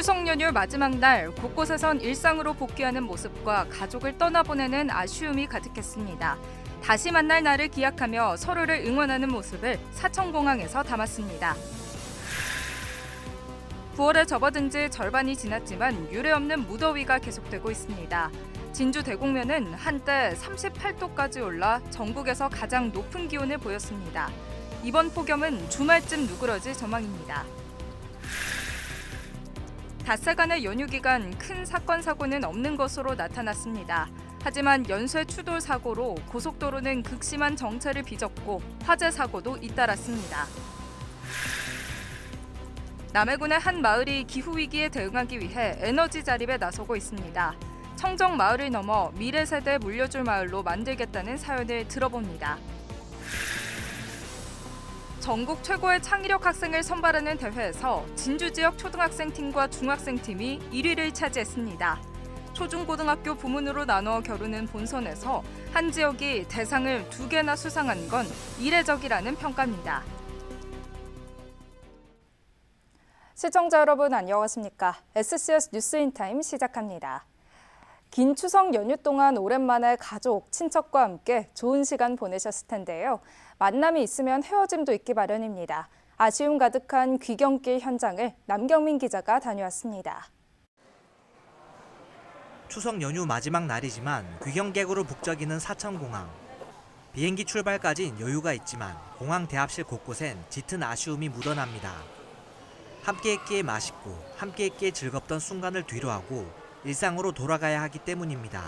추석 연휴 마지막 날 곳곳에선 일상으로 복귀하는 모습과 가족을 떠나보내는 아쉬움이 가득했습니다. 다시 만날 날을 기약하며 서로를 응원하는 모습을 사천공항에서 담았습니다. 9월에 접어든 지 절반이 지났지만 유례없는 무더위가 계속되고 있습니다. 진주 대곡면은 한때 38도까지 올라 전국에서 가장 높은 기온을 보였습니다. 이번 폭염은 주말쯤 누그러질 전망입니다. 닷새간의 연휴 기간 큰 사건 사고는 없는 것으로 나타났습니다. 하지만 연쇄 추돌 사고로 고속도로는 극심한 정체를 빚었고 화재 사고도 잇따랐습니다. 남해군의 한 마을이 기후위기에 대응하기 위해 에너지 자립에 나서고 있습니다. 청정 마을을 넘어 미래 세대에 물려줄 마을로 만들겠다는 사연을 들어봅니다. 전국 최고의 창의력 학생을 선발하는 대회에서 진주 지역 초등학생 팀과 중학생 팀이 1위를 차지했습니다. 초중고등학교 부문으로 나눠 겨루는 본선에서 한 지역이 대상을 2개나 수상한 건 이례적이라는 평가입니다. 시청자 여러분 안녕하십니까? SCS 뉴스인타임 시작합니다. 긴 추석 연휴 동안 오랜만에 가족, 친척과 함께 좋은 시간 보내셨을 텐데요. 만남이 있으면 헤어짐도 있기 마련입니다. 아쉬움 가득한 귀경길 현장을 남경민 기자가 다녀왔습니다. 추석 연휴 마지막 날이지만 귀경객으로 북적이는 사천공항. 비행기 출발까진 여유가 있지만 공항 대합실 곳곳엔 짙은 아쉬움이 묻어납니다. 함께 했기에 맛있고 함께 했기에 즐겁던 순간을 뒤로하고 일상으로 돌아가야 하기 때문입니다.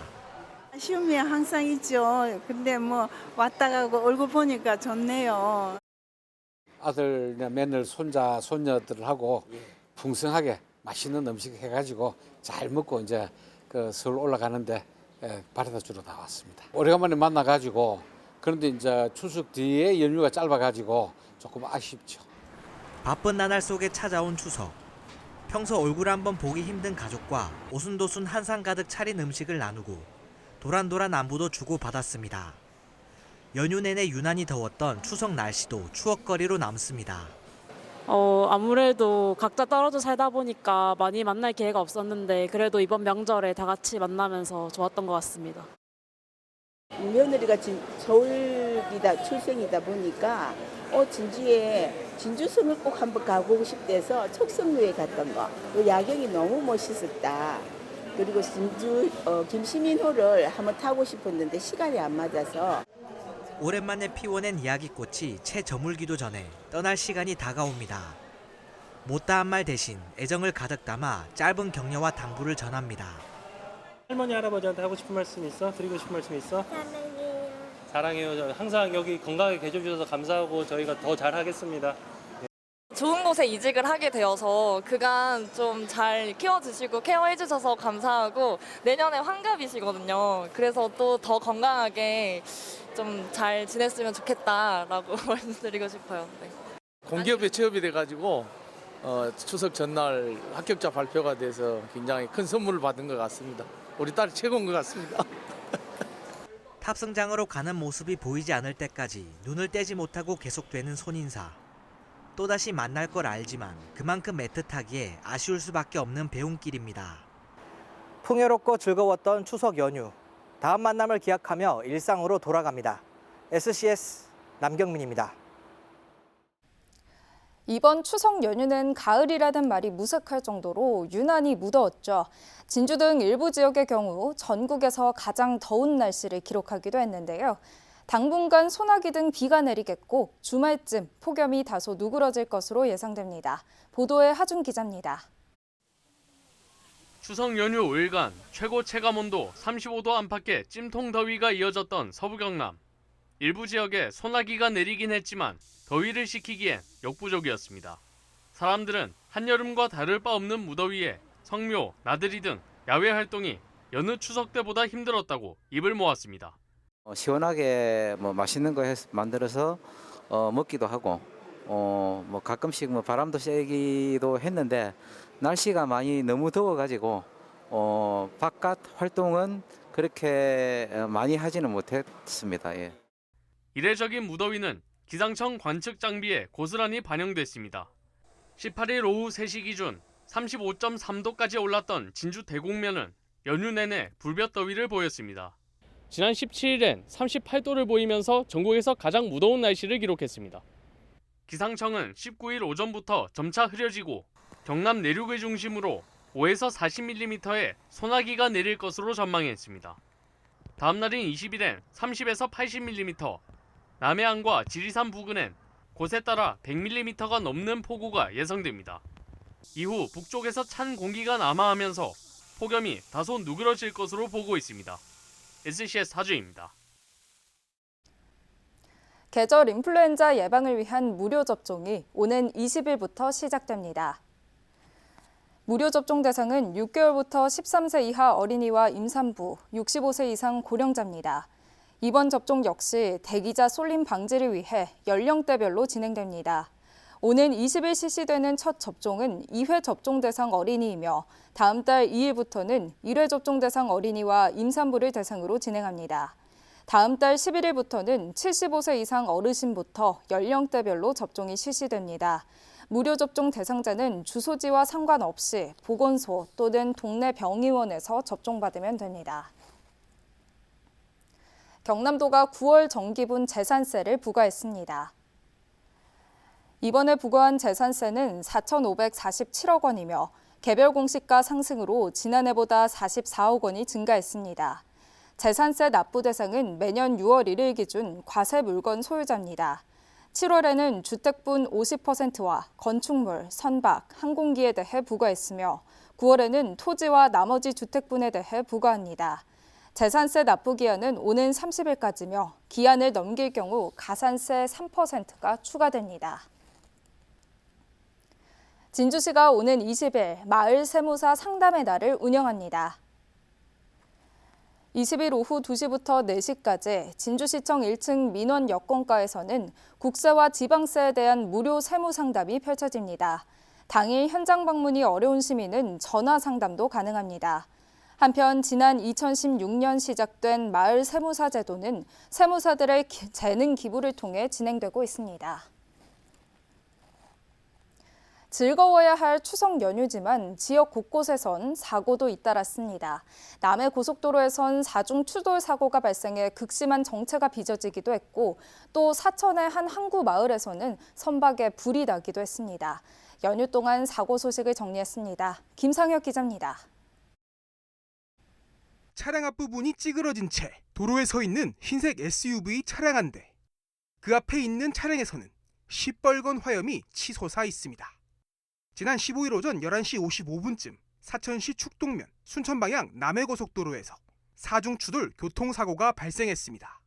아쉬움이 항상 있죠. 근데 뭐 왔다 가고 얼굴 보니까 좋네요. 아들, 며느리, 손자, 손녀들하고 풍성하게 맛있는 음식 해가지고 잘 먹고 이제 그 서울 올라가는데 바래다 주러 나왔습니다. 오래간만에 만나가지고 그런데 이제 추석 뒤에 연휴가 짧아가지고 조금 아쉽죠. 바쁜 나날 속에 찾아온 추석. 평소 얼굴 한번 보기 힘든 가족과 오순도순 한상 가득 차린 음식을 나누고 도란도란 안부도 주고받았습니다. 연휴 내내 유난히 더웠던 추석 날씨도 추억거리로 남습니다. 아무래도 각자 떨어져 살다 보니까 많이 만날 기회가 없었는데 그래도 이번 명절에 다 같이 만나면서 좋았던 것 같습니다. 며느리가 서울이다 출생이다 보니까 진주성을 꼭 한번 가보고 싶대서 척성루에 갔던 거. 그 야경이 너무 멋있었다. 그리고 진주 김시민호를 한번 타고 싶었는데 시간이 안 맞아서. 오랜만에 피워낸 이야기꽃이 채 저물기도 전에 떠날 시간이 다가옵니다. 못다한 말 대신 애정을 가득 담아 짧은 격려와 당부를 전합니다. 할머니 할아버지한테 하고 싶은 말씀 있어? 드리고 싶은 말씀 있어? 사랑해요. 항상 여기 건강하게 계셔주셔서 감사하고 저희가 더 잘하겠습니다. 좋은 곳에 이직을 하게 되어서 그간 좀 잘 키워주시고 케어해주셔서 감사하고 내년에 환갑이시거든요. 그래서 또 더 건강하게 좀 잘 지냈으면 좋겠다라고 말씀드리고 싶어요. 네. 공기업에 취업이 돼가지고 추석 전날 합격자 발표가 돼서 굉장히 큰 선물을 받은 것 같습니다. 우리 딸이 최고인 것 같습니다. 탑승장으로 가는 모습이 보이지 않을 때까지 눈을 떼지 못하고 계속되는 손인사. 또다시 만날 걸 알지만 그만큼 애틋하기에 아쉬울 수밖에 없는 배움길입니다. 풍요롭고 즐거웠던 추석 연휴. 다음 만남을 기약하며 일상으로 돌아갑니다. SCS 남경민입니다. 이번 추석 연휴는 가을이라는 말이 무색할 정도로 유난히 무더웠죠. 진주 등 일부 지역의 경우 전국에서 가장 더운 날씨를 기록하기도 했는데요. 당분간 소나기 등 비가 내리겠고 주말쯤 폭염이 다소 누그러질 것으로 예상됩니다. 보도에 하준 기자입니다. 추석 연휴 5일간 최고 체감온도 35도 안팎의 찜통 더위가 이어졌던 서부 경남. 일부 지역에 소나기가 내리긴 했지만 더위를 식히기엔 역부족이었습니다. 사람들은 한여름과 다를 바 없는 무더위에 성묘, 나들이 등 야외 활동이 여느 추석 때보다 힘들었다고 입을 모았습니다. 시원하게 맛있는 거 만들어서 먹기도 하고 가끔씩 바람도 쐬기도 했는데 날씨가 많이 너무 더워가지고 바깥 활동은 그렇게 많이 하지는 못했습니다. 예. 이례적인 무더위는 기상청 관측 장비에 고스란히 반영됐습니다. 18일 오후 3시 기준 35.3도까지 올랐던 진주 대곡면은 연휴 내내 불볕 더위를 보였습니다. 지난 17일엔 38도를 보이면서 전국에서 가장 무더운 날씨를 기록했습니다. 기상청은 19일 오전부터 점차 흐려지고 경남 내륙을 중심으로 5에서 40mm의 소나기가 내릴 것으로 전망했습니다. 다음 날인 20일엔 30에서 80mm, 남해안과 지리산 부근엔 곳에 따라 100mm가 넘는 폭우가 예상됩니다. 이후 북쪽에서 찬 공기가 남하하면서 폭염이 다소 누그러질 것으로 보고 있습니다. SCS 하주입니다. 계절 인플루엔자 예방을 위한 무료 접종이 오는 20일부터 시작됩니다. 무료 접종 대상은 6개월부터 13세 이하 어린이와 임산부, 65세 이상 고령자입니다. 이번 접종 역시 대기자 쏠림 방지를 위해 연령대별로 진행됩니다. 오는 20일 실시되는 첫 접종은 2회 접종 대상 어린이이며 다음 달 2일부터는 1회 접종 대상 어린이와 임산부를 대상으로 진행합니다. 다음 달 11일부터는 75세 이상 어르신부터 연령대별로 접종이 실시됩니다. 무료 접종 대상자는 주소지와 상관없이 보건소 또는 동네 병의원에서 접종받으면 됩니다. 경남도가 9월 정기분 재산세를 부과했습니다. 이번에 부과한 재산세는 4,547억 원이며 개별 공시가 상승으로 지난해보다 44억 원이 증가했습니다. 재산세 납부 대상은 매년 6월 1일 기준 과세 물건 소유자입니다. 7월에는 주택분 50%와 건축물, 선박, 항공기에 대해 부과했으며 9월에는 토지와 나머지 주택분에 대해 부과합니다. 재산세 납부 기한은 오는 30일까지며 기한을 넘길 경우 가산세 3%가 추가됩니다. 진주시가 오는 20일 마을 세무사 상담의 날을 운영합니다. 20일 오후 2시부터 4시까지 진주시청 1층 민원 여건과에서는 국세와 지방세에 대한 무료 세무 상담이 펼쳐집니다. 당일 현장 방문이 어려운 시민은 전화 상담도 가능합니다. 한편 지난 2016년 시작된 마을 세무사 제도는 세무사들의 재능 기부를 통해 진행되고 있습니다. 즐거워야 할 추석 연휴지만 지역 곳곳에선 사고도 잇따랐습니다. 남해 고속도로에선 4중 추돌 사고가 발생해 극심한 정체가 빚어지기도 했고 또 사천의 한 항구 마을에서는 선박에 불이 나기도 했습니다. 연휴 동안 사고 소식을 정리했습니다. 김상혁 기자입니다. 차량 앞부분이 찌그러진 채 도로에 서 있는 흰색 SUV 차량 한 대. 그 앞에 있는 차량에서는 시뻘건 화염이 치솟아 있습니다. 지난 15일 오전 11시 55분쯤 사천시 축동면 순천 방향 남해고속도로에서 4중 추돌 교통사고가 발생했습니다.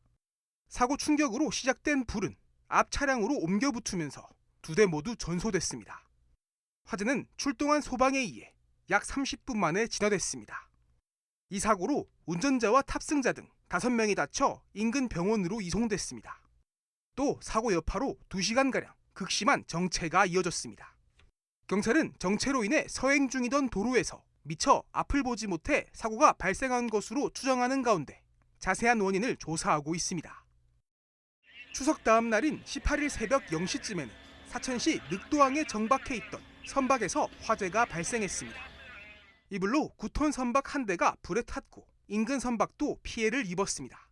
사고 충격으로 시작된 불은 앞 차량으로 옮겨 붙으면서 2대 모두 전소됐습니다. 화재는 출동한 소방에 의해 약 30분 만에 진화됐습니다. 이 사고로 운전자와 탑승자 등 5명이 다쳐 인근 병원으로 이송됐습니다. 또 사고 여파로 2시간가량 극심한 정체가 이어졌습니다. 경찰은 정체로 인해 서행 중이던 도로에서 미처 앞을 보지 못해 사고가 발생한 것으로 추정하는 가운데 자세한 원인을 조사하고 있습니다. 추석 다음 날인 18일 새벽 0시쯤에는 사천시 늑도항에 정박해 있던 선박에서 화재가 발생했습니다. 이불로 9톤 선박 한 대가 불에 탔고 인근 선박도 피해를 입었습니다.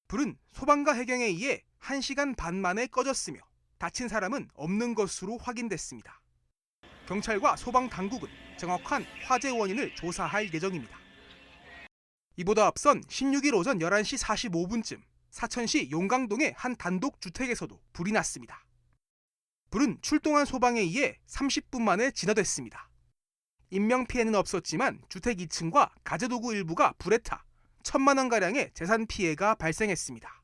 불은 소방과 해경에 의해 1시간 반 만에 꺼졌으며 다친 사람은 없는 것으로 확인됐습니다. 경찰과 소방 당국은 정확한 화재 원인을 조사할 예정입니다. 이보다 앞선 16일 오전 11시 45분쯤 사천시 용강동의 한 단독 주택에서도 불이 났습니다. 불은 출동한 소방에 의해 30분 만에 진화됐습니다. 인명피해는 없었지만 주택 2층과 가재도구 일부가 불에 타 1,000만 원가량의 재산 피해가 발생했습니다.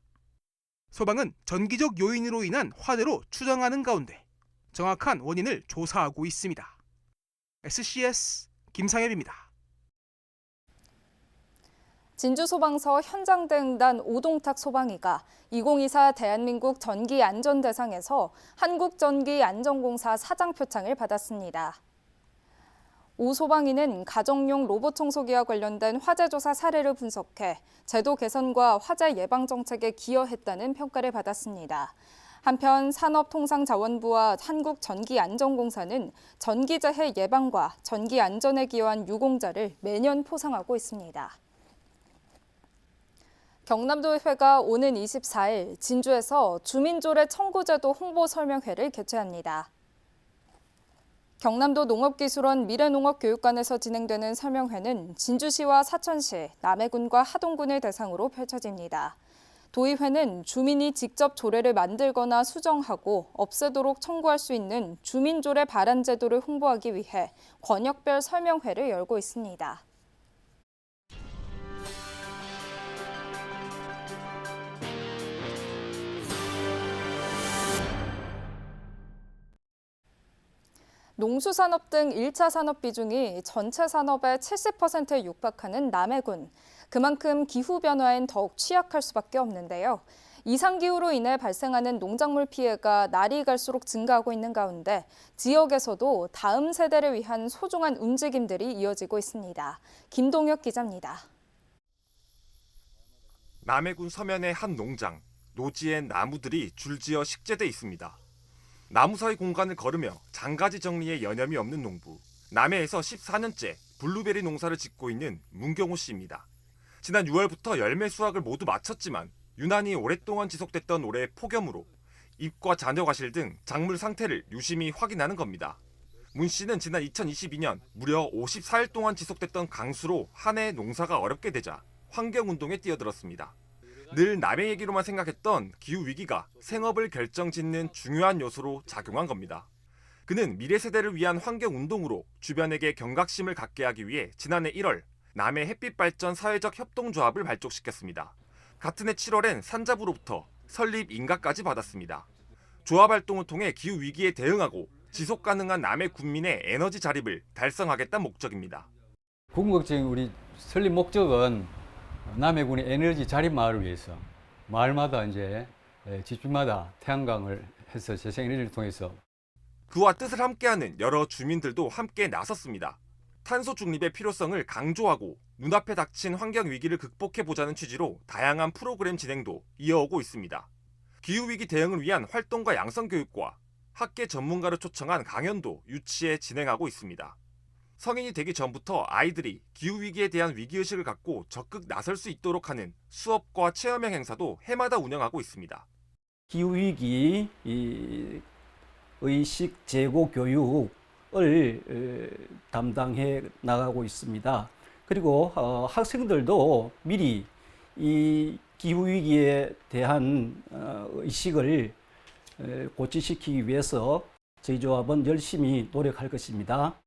소방은 전기적 요인으로 인한 화재로 추정하는 가운데 정확한 원인을 조사하고 있습니다. SCS 김상엽입니다. 진주소방서 현장대응단 오동탁 소방이가 2024 대한민국 전기안전대상에서 한국전기안전공사 사장 표창을 받았습니다. 오 소방이는 가정용 로봇 청소기와 관련된 화재 조사 사례를 분석해 제도 개선과 화재 예방 정책에 기여했다는 평가를 받았습니다. 한편 산업통상자원부와 한국전기안전공사는 전기재해 예방과 전기 안전에 기여한 유공자를 매년 포상하고 있습니다. 경남도의회가 오는 24일 진주에서 주민조례 청구제도 홍보 설명회를 개최합니다. 경남도 농업기술원 미래농업교육관에서 진행되는 설명회는 진주시와 사천시, 남해군과 하동군을 대상으로 펼쳐집니다. 도의회는 주민이 직접 조례를 만들거나 수정하고 없애도록 청구할 수 있는 주민조례 발안 제도를 홍보하기 위해 권역별 설명회를 열고 있습니다. 농수산업 등 1차 산업 비중이 전체 산업의 70%에 육박하는 남해군. 그만큼 기후변화엔 더욱 취약할 수밖에 없는데요. 이상기후로 인해 발생하는 농작물 피해가 날이 갈수록 증가하고 있는 가운데 지역에서도 다음 세대를 위한 소중한 움직임들이 이어지고 있습니다. 김동혁 기자입니다. 남해군 서면의 한 농장, 노지엔 나무들이 줄지어 식재돼 있습니다. 나무 사이 공간을 걸으며 장가지 정리에 여념이 없는 농부. 남해에서 14년째 블루베리 농사를 짓고 있는 문경호 씨입니다. 지난 6월부터 열매 수확을 모두 마쳤지만 유난히 오랫동안 지속됐던 올해 폭염으로 잎과 잔여 과실 등 작물 상태를 유심히 확인하는 겁니다. 문 씨는 지난 2022년 무려 54일 동안 지속됐던 강수로 한 해 농사가 어렵게 되자 환경운동에 뛰어들었습니다. 늘 남의 얘기로만 생각했던 기후위기가 생업을 결정짓는 중요한 요소로 작용한 겁니다. 그는 미래 세대를 위한 환경운동으로 주변에게 경각심을 갖게 하기 위해 지난해 1월 남해 햇빛발전 사회적 협동조합을 발족시켰습니다. 같은 해 7월엔 산자부로부터 설립 인가까지 받았습니다. 조합 활동을 통해 기후위기에 대응하고 지속가능한 남해 군민의 에너지 자립을 달성하겠다는 목적입니다. 궁극적인 우리 설립 목적은 남해군의 에너지 자립 마을을 위해서 마을마다 이제 집집마다 태양광을 해서 재생에너지를 통해서 그와 뜻을 함께하는 여러 주민들도 함께 나섰습니다. 탄소 중립의 필요성을 강조하고 눈앞에 닥친 환경 위기를 극복해보자는 취지로 다양한 프로그램 진행도 이어오고 있습니다. 기후위기 대응을 위한 활동과 양성교육과 학계 전문가를 초청한 강연도 유치해 진행하고 있습니다. 성인이 되기 전부터 아이들이 기후위기에 대한 위기의식을 갖고 적극 나설 수 있도록 하는 수업과 체험형 행사도 해마다 운영하고 있습니다. 기후위기 의식 제고 교육을 담당해 나가고 있습니다. 그리고 학생들도 미리 이 기후위기에 대한 의식을 고취시키기 위해서 저희 조합은 열심히 노력할 것입니다.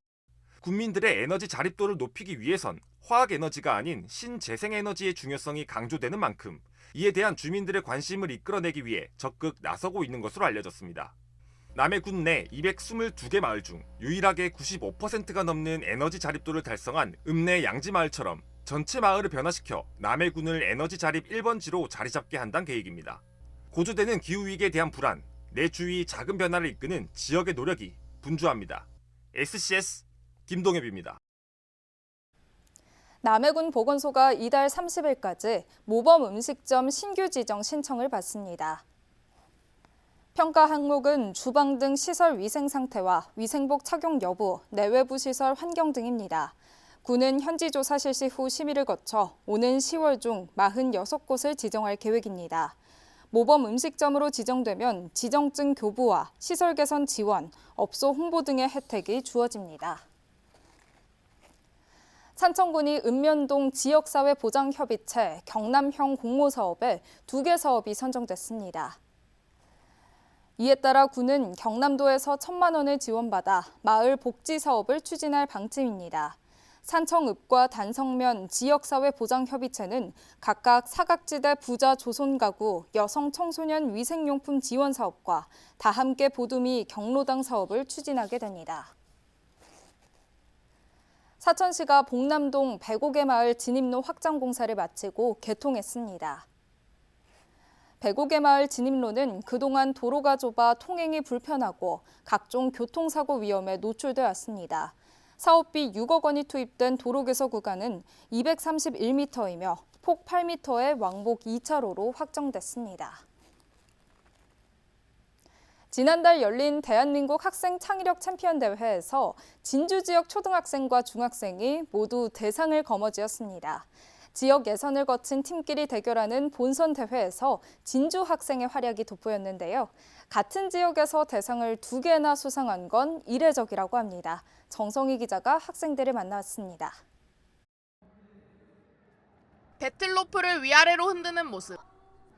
국민들의 에너지 자립도를 높이기 위해선 화학에너지가 아닌 신재생에너지의 중요성이 강조되는 만큼 이에 대한 주민들의 관심을 이끌어내기 위해 적극 나서고 있는 것으로 알려졌습니다. 남해군 내 222개 마을 중 유일하게 95%가 넘는 에너지 자립도를 달성한 읍내 양지마을처럼 전체 마을을 변화시켜 남해군을 에너지 자립 1번지로 자리 잡게 한다는 계획입니다. 고조되는 기후위기에 대한 불안, 내 주위 작은 변화를 이끄는 지역의 노력이 분주합니다. SCS 김동엽입니다. 남해군 보건소가 이달 30일까지 모범 음식점 신규 지정 신청을 받습니다. 평가 항목은 주방 등 시설 위생 상태와 위생복 착용 여부, 내외부 시설 환경 등입니다. 군은 현지 조사 실시 후 심의를 거쳐 오는 10월 중 46곳을 지정할 계획입니다. 모범 음식점으로 지정되면 지정증 교부와 시설 개선 지원, 업소 홍보 등의 혜택이 주어집니다. 산청군이 읍면동 지역사회보장협의체 경남형 공모사업에 2개 사업이 선정됐습니다. 이에 따라 군은 경남도에서 1,000만 원을 지원받아 마을 복지 사업을 추진할 방침입니다. 산청읍과 단성면 지역사회보장협의체는 각각 사각지대 부자 조손가구 여성 청소년 위생용품 지원 사업과 다함께 보두미 경로당 사업을 추진하게 됩니다. 사천시가 봉남동 105개 마을 진입로 확장 공사를 마치고 개통했습니다. 105개 마을 진입로는 그동안 도로가 좁아 통행이 불편하고 각종 교통사고 위험에 노출돼 왔습니다. 사업비 6억 원이 투입된 도로 개서 구간은 231m이며 폭 8m의 왕복 2차로로 확정됐습니다. 지난달 열린 대한민국 학생 창의력 챔피언 대회에서 진주 지역 초등학생과 중학생이 모두 대상을 거머쥐었습니다. 지역 예선을 거친 팀끼리 대결하는 본선 대회에서 진주 학생의 활약이 돋보였는데요. 같은 지역에서 대상을 2개나 수상한 건 이례적이라고 합니다. 정성희 기자가 학생들을 만났습니다. 배틀로프를 위아래로 흔드는 모습,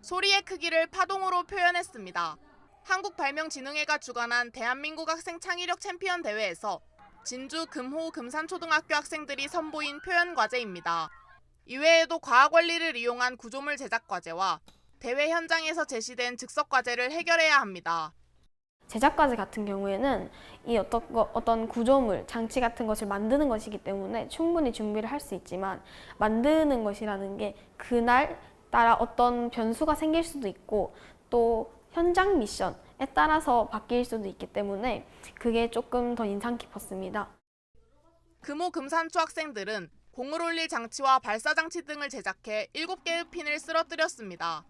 소리의 크기를 파동으로 표현했습니다. 한국발명진흥회가 주관한 대한민국 학생 창의력 챔피언 대회에서 진주 금호 금산초등학교 학생들이 선보인 표현 과제입니다. 이외에도 과학 원리를 이용한 구조물 제작 과제와 대회 현장에서 제시된 즉석 과제를 해결해야 합니다. 제작 과제 같은 경우에는 이 어떤 구조물, 장치 같은 것을 만드는 것이기 때문에 충분히 준비를 할 수 있지만 만드는 것이라는 게 그날 따라 어떤 변수가 생길 수도 있고 또 현장 미션에 따라서 바뀔 수도 있기 때문에 그게 조금 더 인상 깊었습니다. 금호 금산초 학생들은 공을 올릴 장치와 발사 장치 등을 제작해 7개의 핀을 쓰러뜨렸습니다.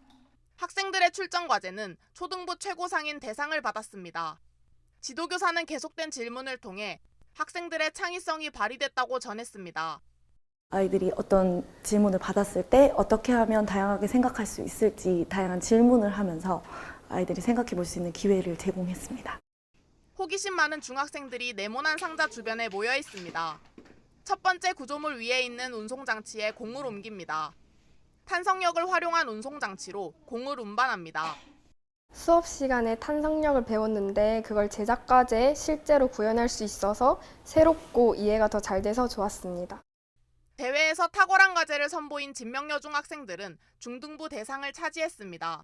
학생들의 출전 과제는 초등부 최고상인 대상을 받았습니다. 지도교사는 계속된 질문을 통해 학생들의 창의성이 발휘됐다고 전했습니다. 아이들이 어떤 질문을 받았을 때 어떻게 하면 다양하게 생각할 수 있을지 다양한 질문을 하면서 아이들이 생각해 볼 수 있는 기회를 제공했습니다. 호기심 많은 중학생들이 네모난 상자 주변에 모여 있습니다. 첫 번째 구조물 위에 있는 운송장치에 공을 옮깁니다. 탄성력을 활용한 운송장치로 공을 운반합니다. 수업 시간에 탄성력을 배웠는데 그걸 제작 과제에 실제로 구현할 수 있어서 새롭고 이해가 더 잘 돼서 좋았습니다. 대회에서 탁월한 과제를 선보인 진명여 중학생들은 중등부 대상을 차지했습니다.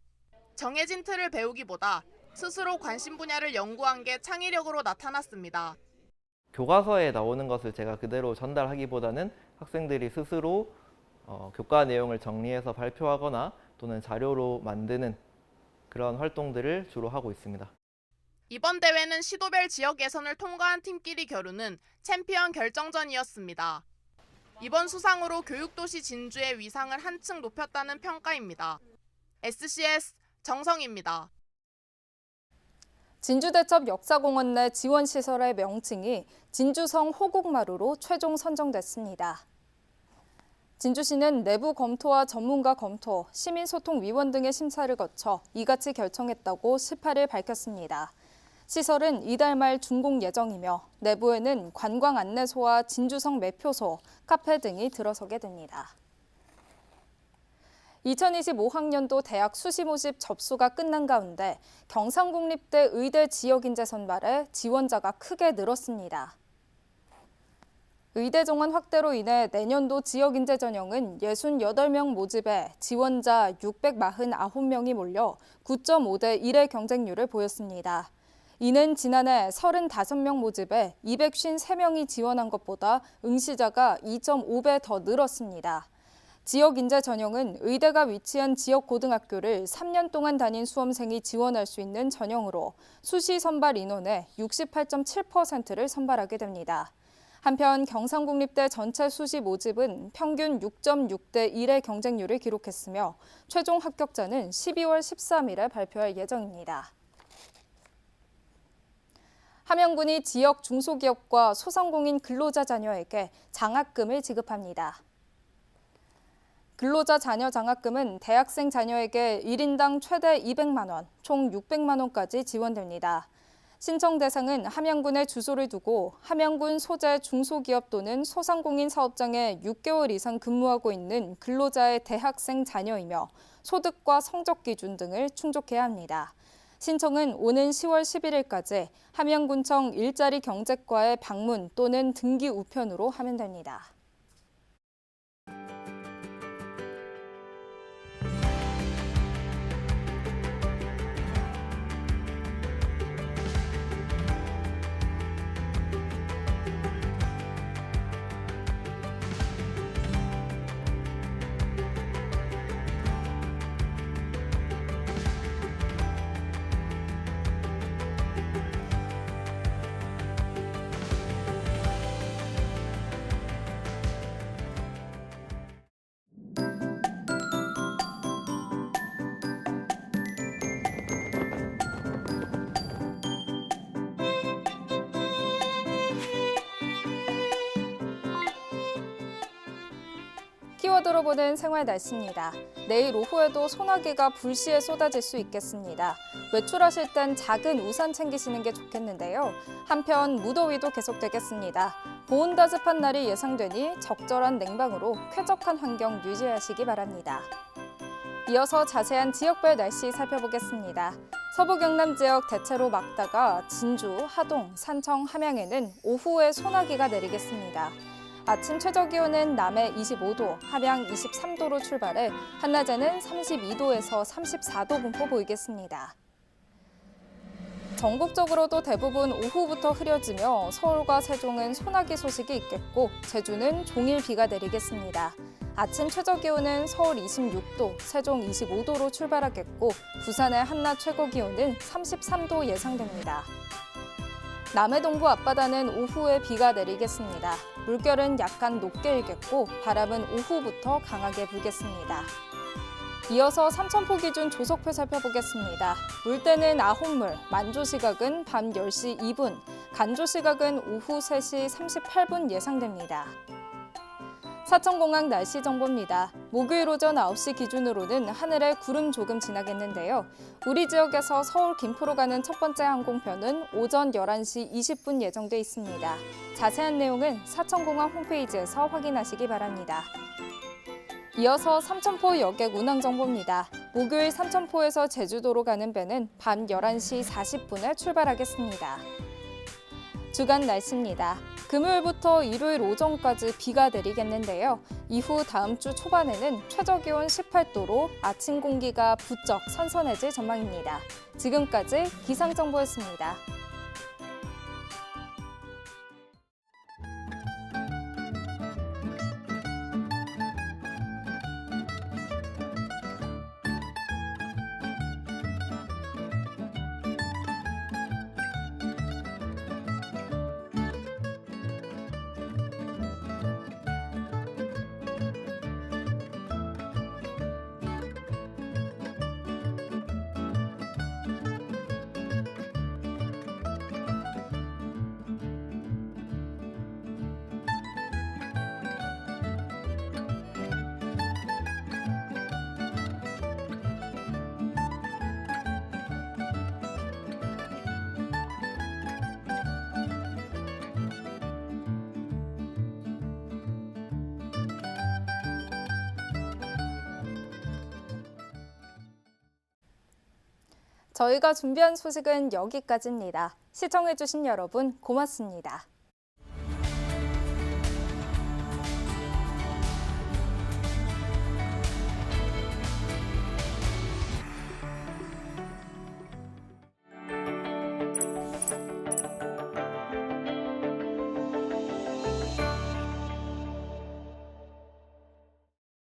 정해진 틀을 배우기보다 스스로 관심 분야를 연구한 게 창의력으로 나타났습니다. 교과서에 나오는 것을 제가 그대로 전달하기보다는 학생들이 스스로 교과 내용을 정리해서 발표하거나 또는 자료로 만드는 그런 활동들을 주로 하고 있습니다. 이번 대회는 시도별 지역 예선을 통과한 팀끼리 겨루는 챔피언 결정전이었습니다. 이번 수상으로 교육도시 진주의 위상을 한층 높였다는 평가입니다. SCS 정성입니다. 진주대첩 역사공원 내 지원시설의 명칭이 진주성 호국마루로 최종 선정됐습니다. 진주시는 내부 검토와 전문가 검토, 시민소통위원 등의 심사를 거쳐 이같이 결정했다고 18일 밝혔습니다. 시설은 이달 말 준공 예정이며 내부에는 관광 안내소와 진주성 매표소, 카페 등이 들어서게 됩니다. 2025학년도 대학 수시 모집 접수가 끝난 가운데 경상국립대 의대 지역인재 선발에 지원자가 크게 늘었습니다. 의대 정원 확대로 인해 내년도 지역인재 전형은 68명 모집에 지원자 649명이 몰려 9.5대 1의 경쟁률을 보였습니다. 이는 지난해 35명 모집에 253명이 지원한 것보다 응시자가 2.5배 더 늘었습니다. 지역 인재 전형은 의대가 위치한 지역 고등학교를 3년 동안 다닌 수험생이 지원할 수 있는 전형으로 수시 선발 인원의 68.7%를 선발하게 됩니다. 한편 경상국립대 전체 수시 모집은 평균 6.6대 1의 경쟁률을 기록했으며 최종 합격자는 12월 13일에 발표할 예정입니다. 함영군이 지역 중소기업과 소상공인 근로자 자녀에게 장학금을 지급합니다. 근로자 자녀 장학금은 대학생 자녀에게 1인당 최대 200만 원, 총 600만 원까지 지원됩니다. 신청 대상은 함양군에 주소를 두고 함양군 소재 중소기업 또는 소상공인 사업장에 6개월 이상 근무하고 있는 근로자의 대학생 자녀이며 소득과 성적 기준 등을 충족해야 합니다. 신청은 오는 10월 11일까지 함양군청 일자리 경제과에 방문 또는 등기 우편으로 하면 됩니다. 키워드로 보는 생활 날씨입니다. 내일 오후에도 소나기가 불시에 쏟아질 수 있겠습니다. 외출하실 땐 작은 우산 챙기시는 게 좋겠는데요. 한편 무더위도 계속되겠습니다. 보온다습한 날이 예상되니 적절한 냉방으로 쾌적한 환경 유지하시기 바랍니다. 이어서 자세한 지역별 날씨 살펴보겠습니다. 서부 경남 지역 대체로 맑다가 진주, 하동, 산청, 함양에는 오후에 소나기가 내리겠습니다. 아침 최저 기온은 남해 25도, 함양 23도로 출발해 한낮에는 32도에서 34도 분포 보이겠습니다. 전국적으로도 대부분 오후부터 흐려지며 서울과 세종은 소나기 소식이 있겠고 제주는 종일 비가 내리겠습니다. 아침 최저 기온은 서울 26도, 세종 25도로 출발하겠고 부산의 한낮 최고 기온은 33도 예상됩니다. 남해 동부 앞바다는 오후에 비가 내리겠습니다. 물결은 약간 높게 일겠고 바람은 오후부터 강하게 불겠습니다. 이어서 삼천포 기준 조석표 살펴보겠습니다. 물때는 아홉물, 만조 시각은 밤 10시 2분, 간조 시각은 오후 3시 38분 예상됩니다. 사천공항 날씨 정보입니다. 목요일 오전 9시 기준으로는 하늘에 구름 조금 지나겠는데요. 우리 지역에서 서울 김포로 가는 첫 번째 항공편은 오전 11시 20분 예정돼 있습니다. 자세한 내용은 사천공항 홈페이지에서 확인하시기 바랍니다. 이어서 삼천포 여객 운항 정보입니다. 목요일 삼천포에서 제주도로 가는 배는 밤 11시 40분에 출발하겠습니다. 주간 날씨입니다. 금요일부터 일요일 오전까지 비가 내리겠는데요. 이후 다음 주 초반에는 최저 기온 18도로 아침 공기가 부쩍 선선해질 전망입니다. 지금까지 기상정보였습니다. 저희가 준비한 소식은 여기까지입니다. 시청해주신 여러분 고맙습니다.